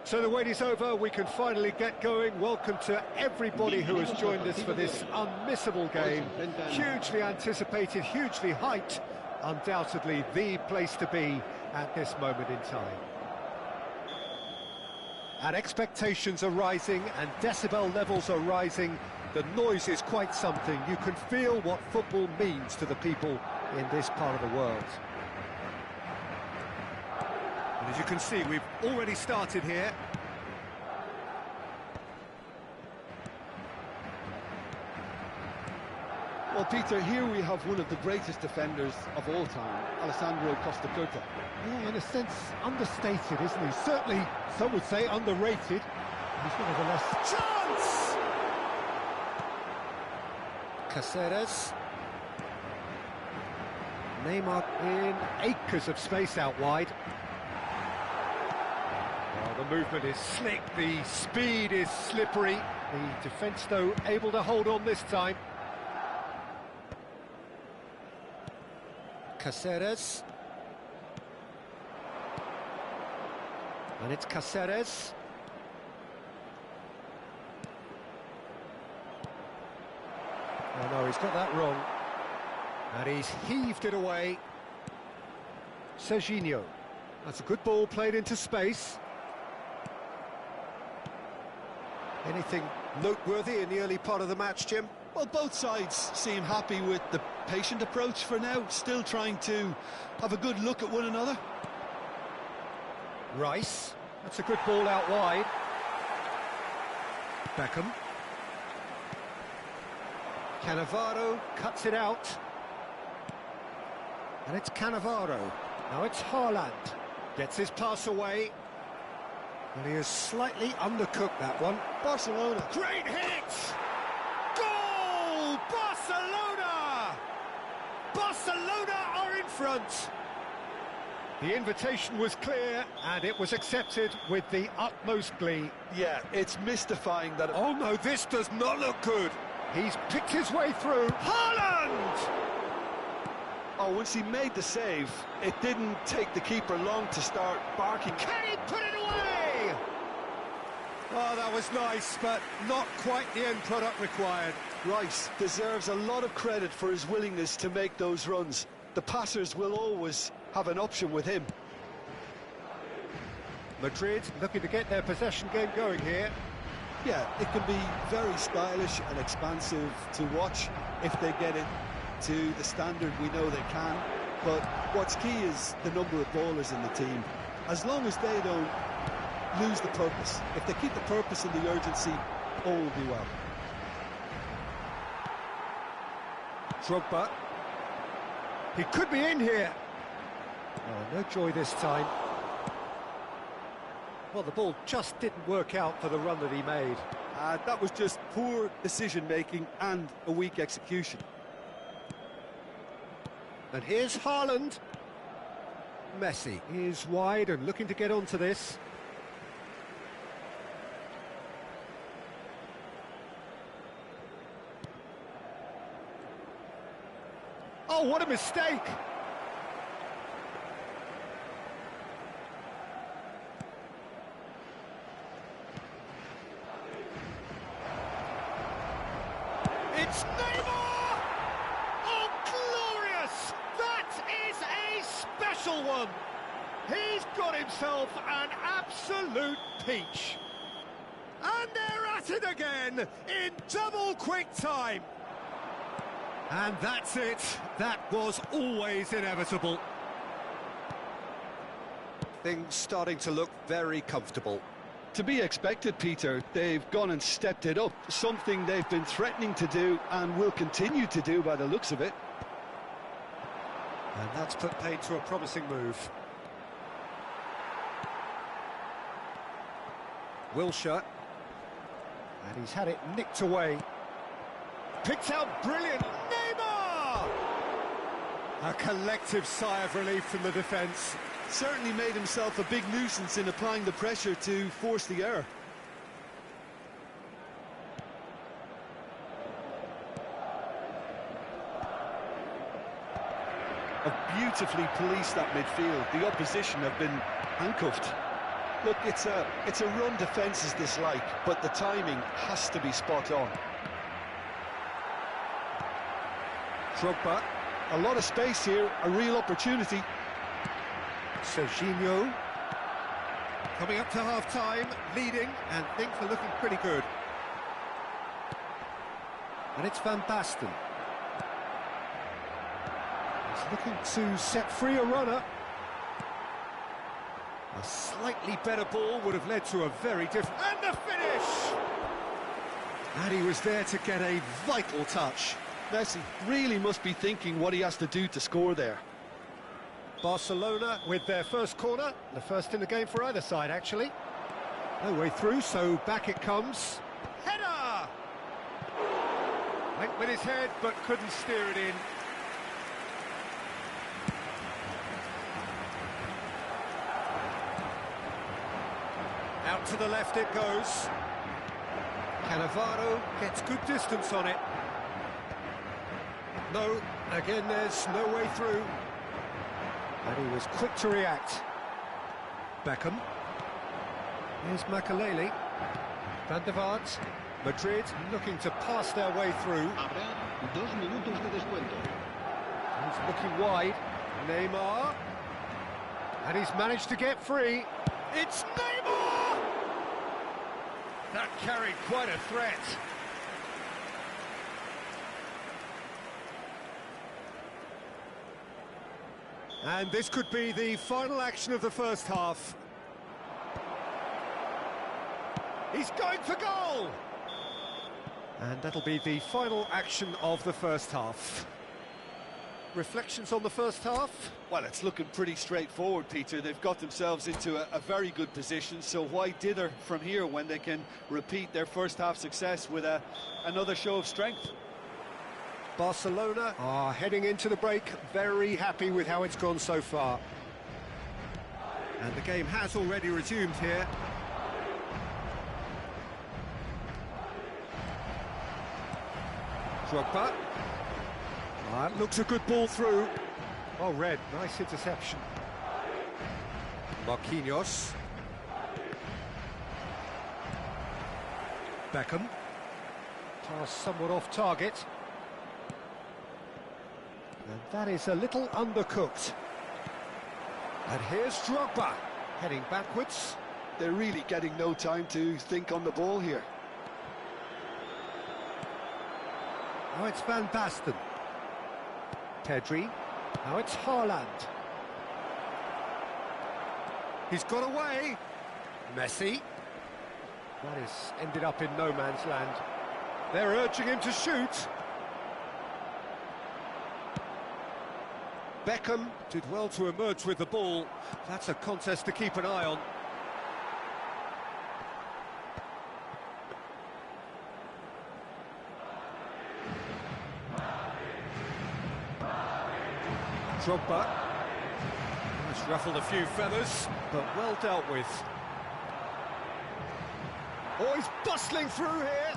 So the wait is over, we can finally get going. Welcome to everybody who has joined us for this unmissable game. Hugely anticipated, hugely hyped, undoubtedly the place to be at this moment in time. And expectations are rising and decibel levels are rising. The noise is quite something. You can feel what football means to the people in this part of the world. And as you can see, we've already started here. Well, Peter, here we have one of the greatest defenders of all time, Alessandro Costa Curta. Yeah, in a sense, understated, isn't he? Certainly, some would say underrated. He's nevertheless... Chance! Caceres. Neymar in acres of space out wide. Well, the movement is slick, the speed is slippery. The defence, though, able to hold on this time. Caceres. And it's Caceres. Oh no, he's got that wrong. And he's heaved it away. Serginho. That's a good ball played into space. Anything noteworthy in the early part of the match, Jim? Well, both sides seem happy with the patient approach for now, still trying to have a good look at one another. Rice, that's a good ball out wide. Beckham. Cannavaro cuts it out. And it's Cannavaro. Now it's Haaland. Gets his pass away. And he has slightly undercooked that one. Barcelona. Great hit! Goal! Barcelona! Barcelona are in front. The invitation was clear, and it was accepted with the utmost glee. Yeah, it's mystifying that... Oh no, this does not look good. He's picked his way through. Haaland! Oh, once he made the save, it didn't take the keeper long to start barking. Can he put it away? Oh, that was nice, but not quite the end product required. Rice deserves a lot of credit for his willingness to make those runs. The passers will always have an option with him. Madrid looking to get their possession game going here. Yeah, it can be very stylish and expansive to watch if they get it to the standard we know they can. But what's key is the number of ballers in the team. As long as they don't lose the purpose, if they keep the purpose and the urgency, all will be well. Drogba. He could be in here. Oh, no joy this time. Well, the ball just didn't work out for the run that he made. That was just poor decision-making and a weak execution. And here's Haaland. Messi is wide and looking to get onto this. Oh, what a mistake! It's Neymar! Oh, glorious! That is a special one! He's got himself an absolute peach. And they're at it again in double quick time. And that's it. That was always inevitable. Things starting to look very comfortable. To be expected, Peter. They've gone and stepped it up, something they've been threatening to do and will continue to do by the looks of it. And that's put paid to a promising move. Wilshere. And he's had it nicked away. Picked out brilliant. Neymar! A collective sigh of relief from the defence. Certainly made himself a big nuisance in applying the pressure to force the error. Have beautifully policed that midfield. The opposition have been handcuffed. Look, it's a run defences dislike, but the timing has to be spot on. Drogba, a lot of space here, a real opportunity. Serginho coming up to half-time, leading, and things are looking pretty good. And it's Van Basten. He's looking to set free a runner. A slightly better ball would have led to a very different... And the finish! And he was there to get a vital touch. Messi really must be thinking what he has to do to score there. Barcelona with their first corner, the first in the game for either side, actually. No way through, so back it comes. Header! Went with his head, but couldn't steer it in. Out to the left it goes. Cannavaro gets good distance on it. No, again there's no way through. And he was quick to react. Beckham. Here's Makalele. Van der Vaart. Madrid looking to pass their way through. Habrá 2 minutos de descuento. He's looking wide. Neymar. And he's managed to get free. It's Neymar! That carried quite a threat. And this could be the final action of the first half. He's going for goal! And that'll be the final action of the first half. Reflections on the first half? Well, it's looking pretty straightforward, Peter. They've got themselves into a very good position, so why dither from here when they can repeat their first half success with another show of strength? Barcelona are heading into the break, very happy with how it's gone so far. And the game has already resumed here. Drogba. That looks a good ball through. Oh, Red, nice interception. Marquinhos. Beckham. Pass somewhat off target. And that is a little undercooked. And here's Drogba, heading backwards. They're really getting no time to think on the ball here. Now it's Van Basten. Pedri. Now it's Haaland. He's got away. Messi. That is ended up in no man's land. They're urging him to shoot. Beckham did well to emerge with the ball. That's a contest to keep an eye on. Drogba. Has ruffled a few feathers, but well dealt with. Oh, he's bustling through here.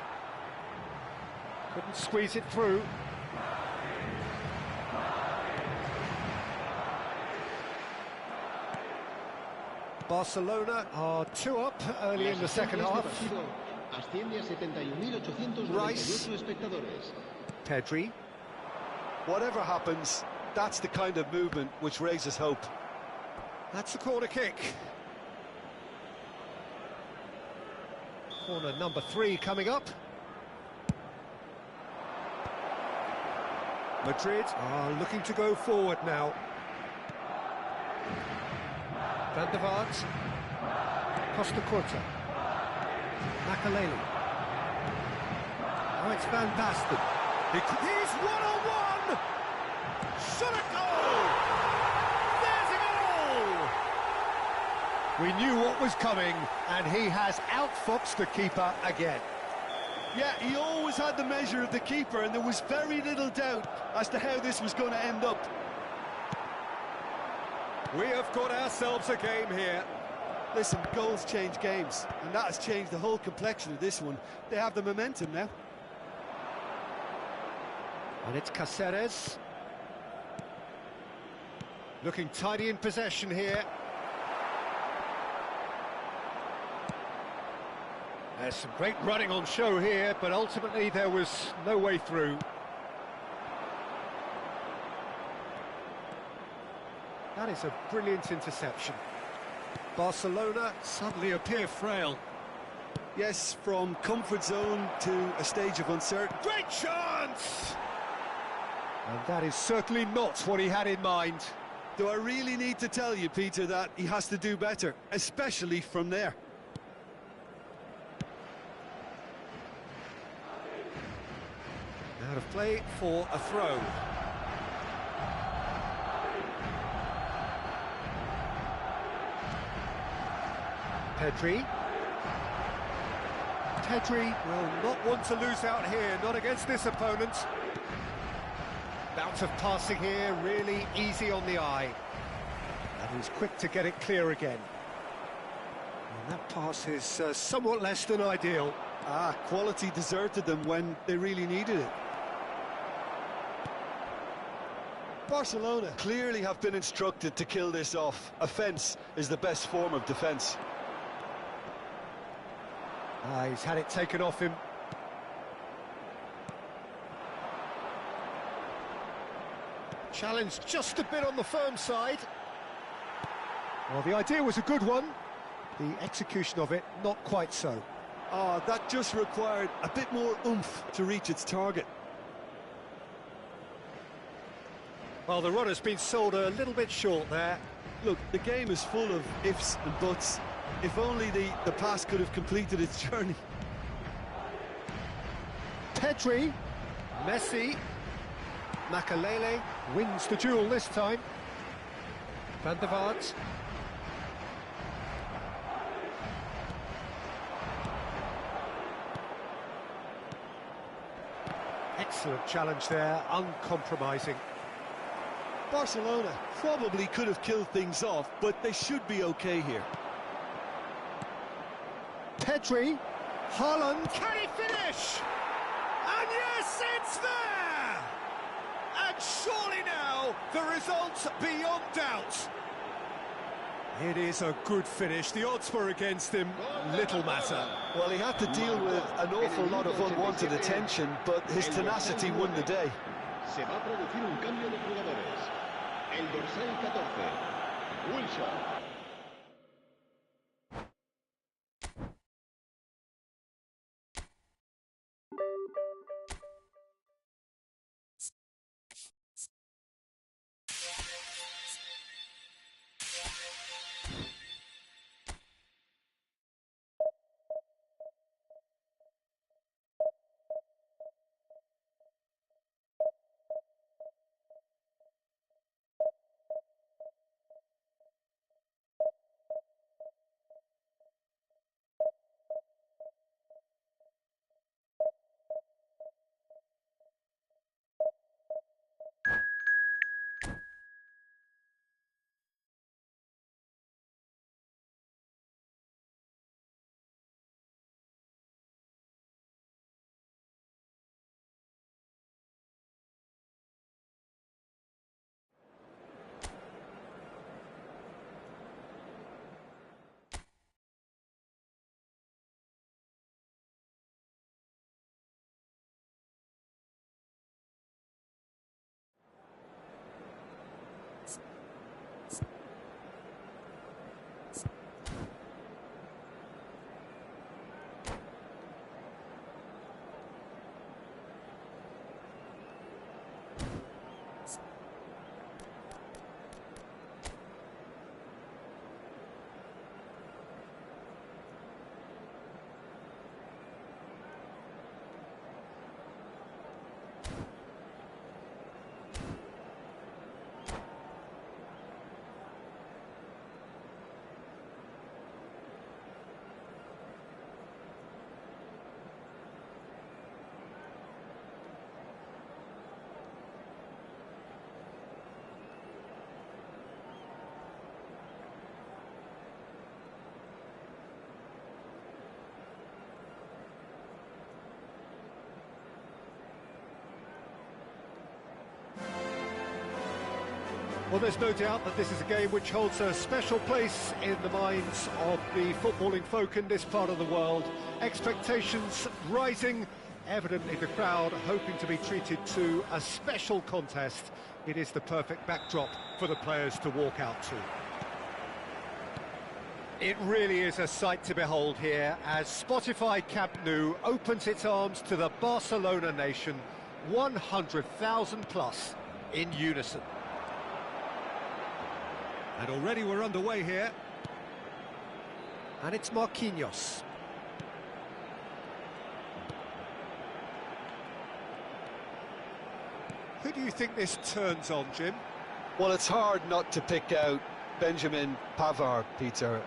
Couldn't squeeze it through. Barcelona are 2 up early in the second half. Rice. Pedri. Whatever happens, that's the kind of movement which raises hope. That's a corner kick. Corner number 3 coming up. Madrid are looking to go forward now. Van der Vaart. Costa Curta. Makalele. Oh, it's Van Basten. He's one-on-one! Shot a goal! There's a goal! We knew what was coming, and he has outfoxed the keeper again. Yeah, he always had the measure of the keeper, and there was very little doubt as to how this was going to end up. We have got ourselves a game here. Listen, goals change games, and that has changed the whole complexion of this one. They have the momentum now. And it's Cáceres. Looking tidy in possession here. There's some great running on show here, but ultimately there was no way through. That is a brilliant interception. Barcelona suddenly appear frail. Yes, from comfort zone to a stage of uncertainty. Great chance! And that is certainly not what he had in mind. Do I really need to tell you, Peter, that he has to do better, especially from there? Out of play for a throw. Pedri. Pedri will not want to lose out here, not against this opponent. Bout of passing here, really easy on the eye. And he's quick to get it clear again. And that pass is somewhat less than ideal. Quality deserted them when they really needed it. Barcelona clearly have been instructed to kill this off. Offence is the best form of defence. He's had it taken off him. Challenged just a bit on the firm side. Well, the idea was a good one. The execution of it, not quite so. That just required a bit more oomph to reach its target. Well, the runner's been sold a little bit short there. Look, the game is full of ifs and buts. If only the pass could have completed its journey. Pedri, Messi, Makalele wins the duel this time. Van der Vaart. Excellent challenge there, uncompromising. Barcelona probably could have killed things off, but they should be okay here. Pedri, Haaland, can he finish? And yes, it's there! And surely now, the result's beyond doubt. It is a good finish, the odds were against him, little matter. Well, he had to deal with an awful lot of unwanted attention, but his tenacity won the day. Se va a producir un cambio de jugadores. El dorsal 14, Wilson. Well, there's no doubt that this is a game which holds a special place in the minds of the footballing folk in this part of the world. Expectations rising, evidently the crowd hoping to be treated to a special contest. It is the perfect backdrop for the players to walk out to. It really is a sight to behold here as Spotify Camp Nou opens its arms to the Barcelona nation, 100,000 plus in unison. And already we're underway here. And it's Marquinhos. Who do you think this turns on, Jim? Well, it's hard not to pick out Benjamin Pavard, Peter.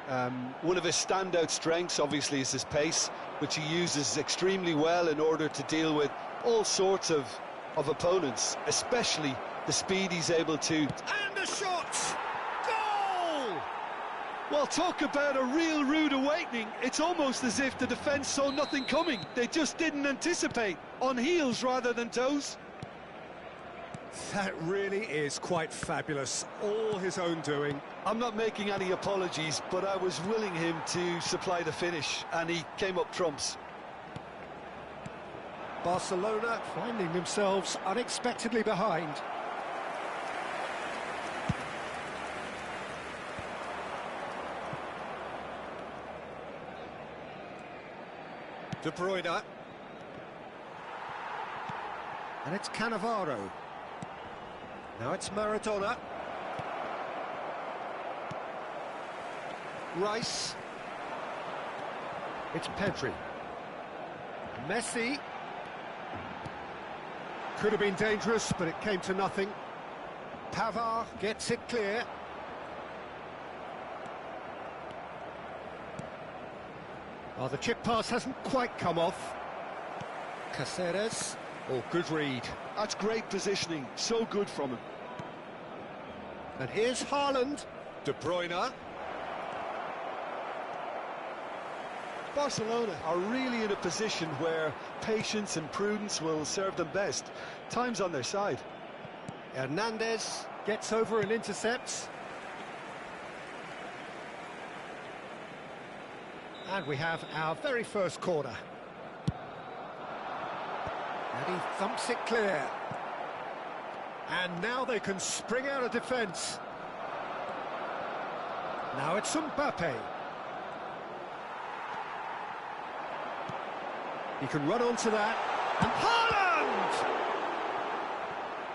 One of his standout strengths, obviously, is his pace, which he uses extremely well in order to deal with all sorts of opponents, especially the speed he's able to. And a shot! Goal! Well, talk about a real rude awakening. It's almost as if the defence saw nothing coming. They just didn't anticipate, on heels rather than toes. That really is quite fabulous, all his own doing. I'm not making any apologies, but I was willing him to supply the finish, and he came up trumps. Barcelona finding themselves unexpectedly behind. De Bruyne. And it's Cannavaro. Now it's Maradona. Rice. It's Pedri. Messi. Could have been dangerous, but it came to nothing. Pavard gets it clear. Oh, the chip pass hasn't quite come off. Caceres. Oh, good read. That's great positioning, so good from him. And here's Haaland. De Bruyne. Barcelona are really in a position where patience and prudence will serve them best. Time's on their side. Hernandez gets over and intercepts. And we have our very first corner. And he thumps it clear. And now they can spring out of defence. Now it's Mbappe. He can run onto that. And Haaland!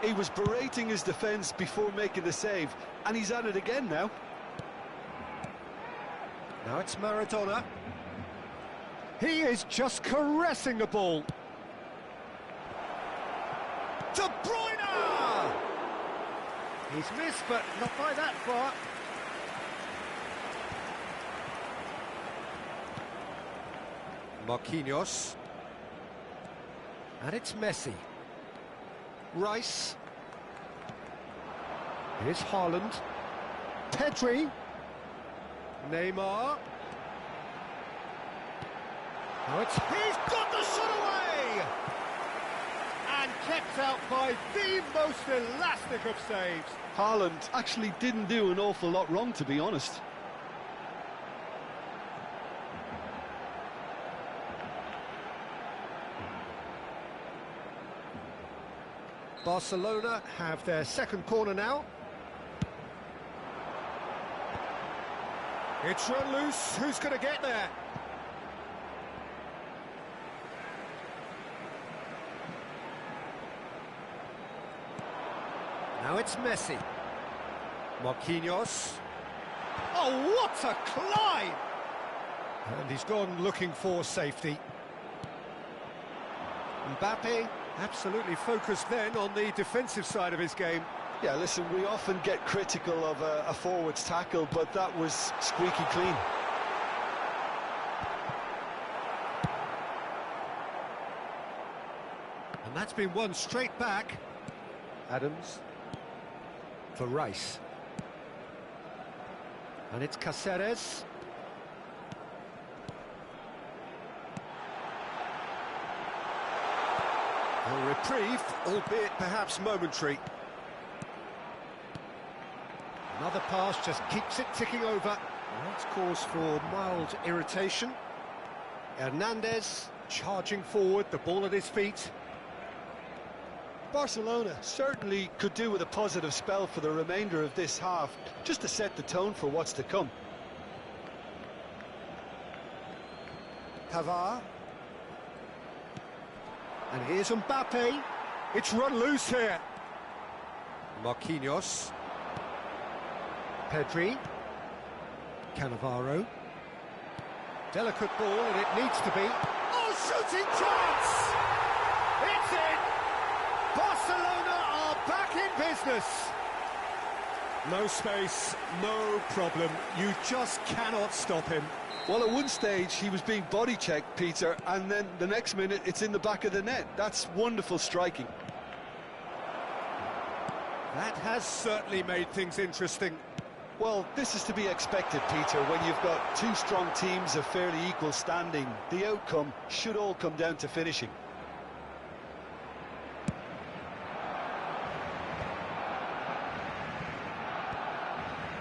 He was berating his defence before making the save, and he's at it again now. Now it's Maradona. He is just caressing the ball. De Bruyne! He's missed, but not by that far. Marquinhos. And it's Messi. Rice. Here's Haaland. Pedri. Neymar. Now he's got the shot away! And kept out by the most elastic of saves. Haaland actually didn't do an awful lot wrong, to be honest. Barcelona have their second corner now. It's run loose. Who's going to get there? Now it's Messi. Marquinhos. Oh, what a climb! And he's gone looking for safety. Mbappe absolutely focused then on the defensive side of his game. Yeah, listen, we often get critical of a forward's tackle, but that was squeaky clean. And that's been won straight back. Adams for Rice. And it's Caceres. A reprieve, albeit perhaps momentary. Another pass just keeps it ticking over. Well, that's cause for mild irritation. Hernandez charging forward, the ball at his feet. Barcelona certainly could do with a positive spell for the remainder of this half, just to set the tone for what's to come. Pavard. And here's Mbappe. It's run loose here. Marquinhos. Pedri. Cannavaro. Delicate ball, and it needs to be. Oh, shooting chance! It's in! Barcelona are back in business. No space, no problem. You just cannot stop him. Well, at one stage he was being body checked, Peter, and then the next minute it's in the back of the net. That's wonderful striking. That has certainly made things interesting. Well, this is to be expected, Peter, when you've got two strong teams of fairly equal standing. The outcome should all come down to finishing.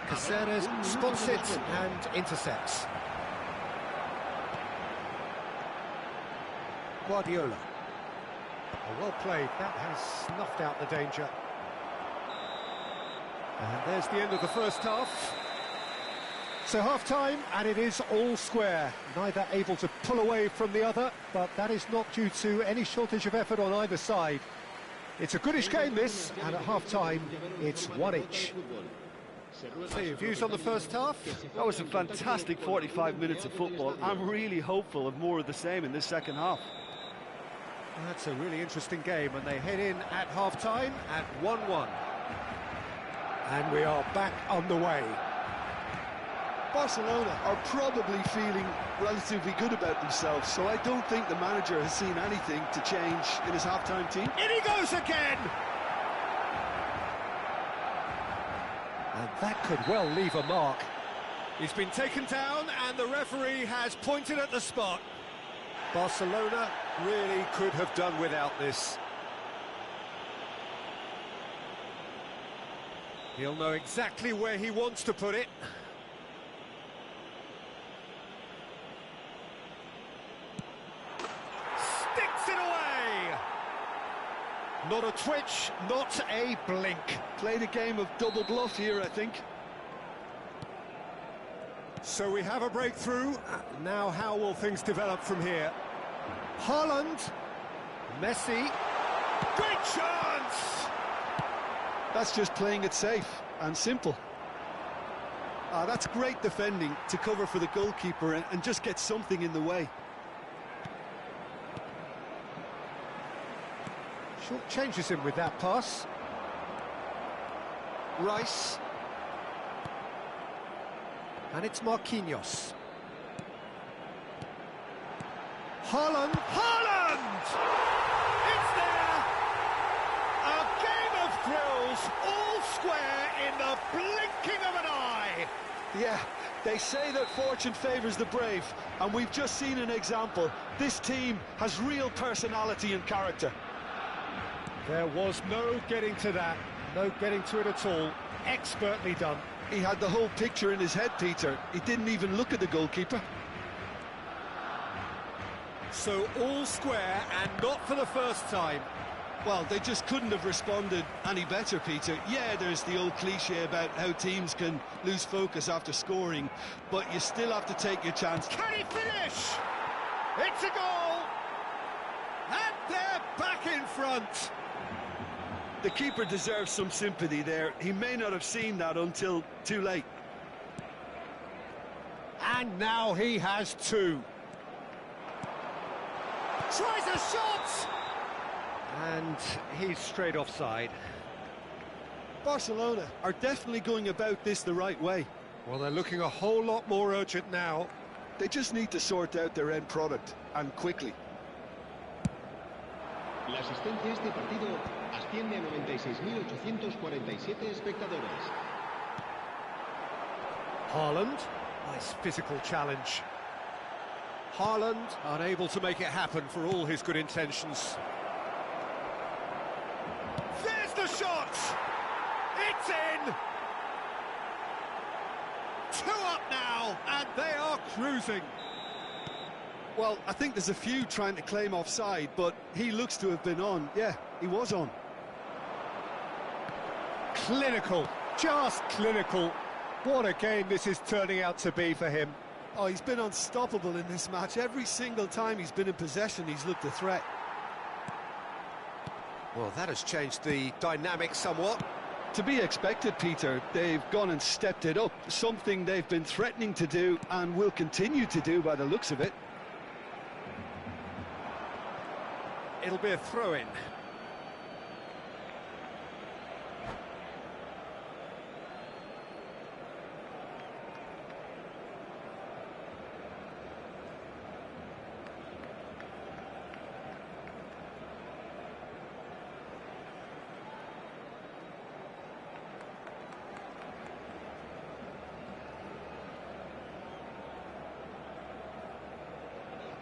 Caceres spots it and intercepts. Guardiola. Oh, well played, that has snuffed out the danger. And there's the end of the first half. So half-time, and it is all square. Neither able to pull away from the other, but that is not due to any shortage of effort on either side. It's a goodish game, this, and at half-time, it's one each. So your views on the first half? That was a fantastic 45 minutes of football. I'm really hopeful of more of the same in this second half. That's a really interesting game, and they head in at half-time at 1-1. And we are back on the way. Barcelona are probably feeling relatively good about themselves, so I don't think the manager has seen anything to change in his half-time team. In he goes again! And that could well leave a mark. He's been taken down, and the referee has pointed at the spot. Barcelona really could have done without this. He'll know exactly where he wants to put it. Sticks it away! Not a twitch, not a blink. Played a game of double bluff here, I think. So we have a breakthrough. Now how will things develop from here? Haaland. Messi. Great chance! That's just playing it safe and simple. That's great defending to cover for the goalkeeper and just get something in the way. Short changes him with that pass. Rice. And it's Marquinhos. Haaland. Haaland! It's there! A game of thrills, all square in the blinking of an eye. Yeah, they say that fortune favours the brave, and we've just seen an example. This team has real personality and character. There was no getting to that, no getting to it at all. Expertly done. He had the whole picture in his head, Peter. He didn't even look at the goalkeeper. So all square, and not for the first time. Well, they just couldn't have responded any better, Peter. Yeah, there's the old cliche about how teams can lose focus after scoring, but you still have to take your chance. Can he finish? It's a goal! And they're back in front. The keeper deserves some sympathy there. He may not have seen that until too late. And now he has two. Tries a shot! And he's straight offside. Barcelona are definitely going about this the right way. Well, they're looking a whole lot more urgent now. They just need to sort out their end product, and quickly. La asistencia a este partido asciende a 96.847 espectadores. Haaland, nice physical challenge. Haaland unable to make it happen for all his good intentions. There's the shot! It's in! Two up now, and they are cruising. Well, I think there's a few trying to claim offside, but he looks to have been on. Yeah, he was on. Clinical, just clinical. What a game this is turning out to be for him. Oh, he's been unstoppable in this match. Every single time he's been in possession, he's looked a threat. Well, that has changed the dynamic somewhat. To be expected, Peter. They've gone and stepped it up, something they've been threatening to do and will continue to do by the looks of it. It'll be a throw-in.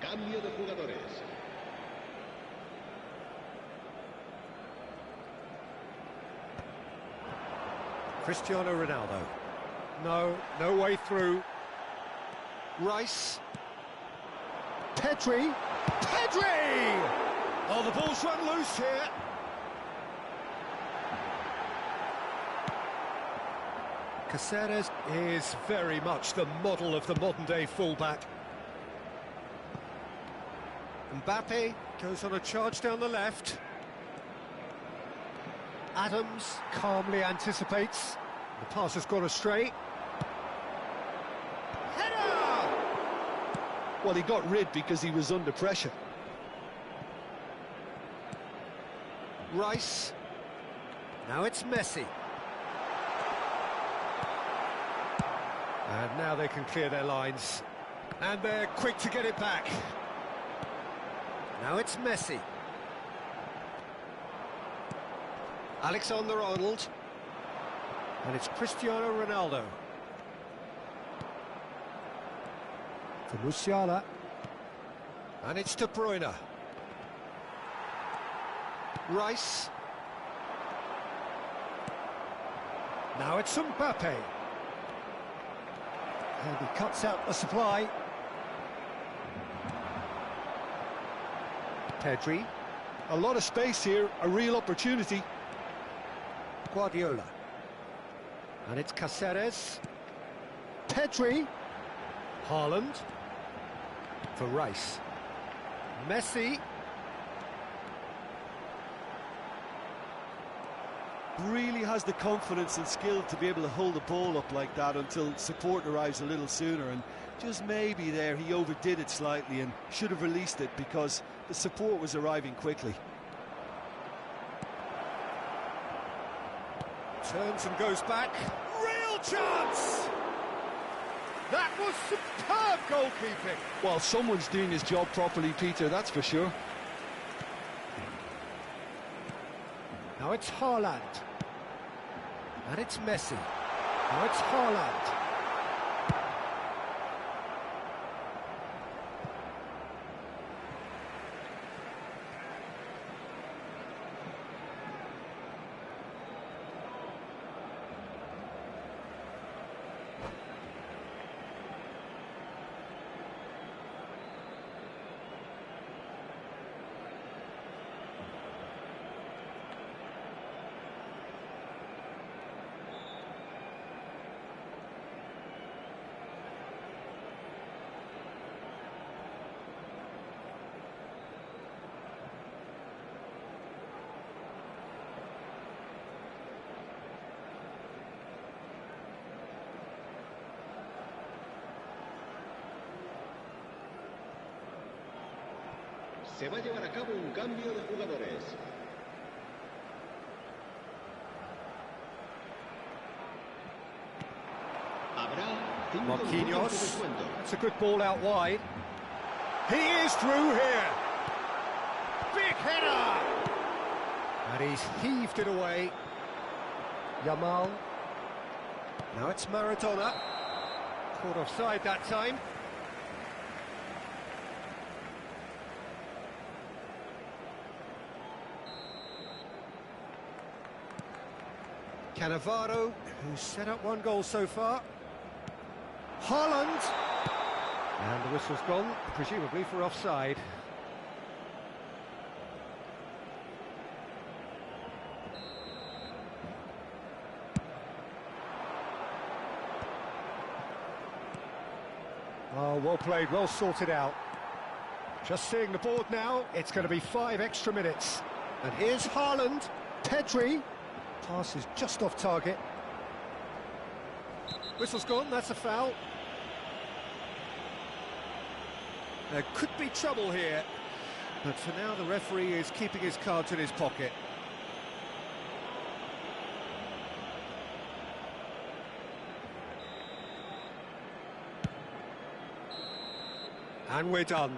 Cambio de jugadores. Cristiano Ronaldo. No way through. Rice. Pedri! Oh, the ball's run loose here. Caceres is very much the model of the modern-day fullback. Mbappe goes on a charge down the left. Adams calmly anticipates. The pass has gone astray. Header! Well, he got rid because he was under pressure. Rice. Now it's Messi. And now they can clear their lines. And they're quick to get it back. Now it's Messi. Alexander-Arnold. And it's Cristiano Ronaldo. For Musiala. And it's De Bruyne. Rice. Now it's Mbappe. And he cuts out the supply. Pedri. A lot of space here, a real opportunity. Guardiola. And it's Caceres. Pedri. Haaland. For Rice. Messi. Really has the confidence and skill to be able to hold the ball up like that until support arrives a little sooner, and just maybe there he overdid it slightly and should have released it because the support was arriving quickly. Turns and goes back. Real chance! That was superb goalkeeping. Well, someone's doing his job properly, Peter, that's for sure. Now it's Haaland. And it's Messi. Now it's Haaland. Se va a llevar a cabo un cambio de jugadores. Habrá 5 minutos de Marquinhos. descuento. It's a good ball out wide. He is through here. Big header! And he's heaved it away. Yamal. Now it's Maradona. Caught offside that time. Cannavaro, who's set up one goal so far. Haaland. And the whistle's gone, presumably for offside. Oh, well played, well sorted out. Just seeing the board now, it's going to be 5 extra minutes. And here's Haaland, Pedri. Pass is just off target. Whistle's gone, that's a foul. There could be trouble here, but for now the referee is keeping his cards in his pocket. And we're done.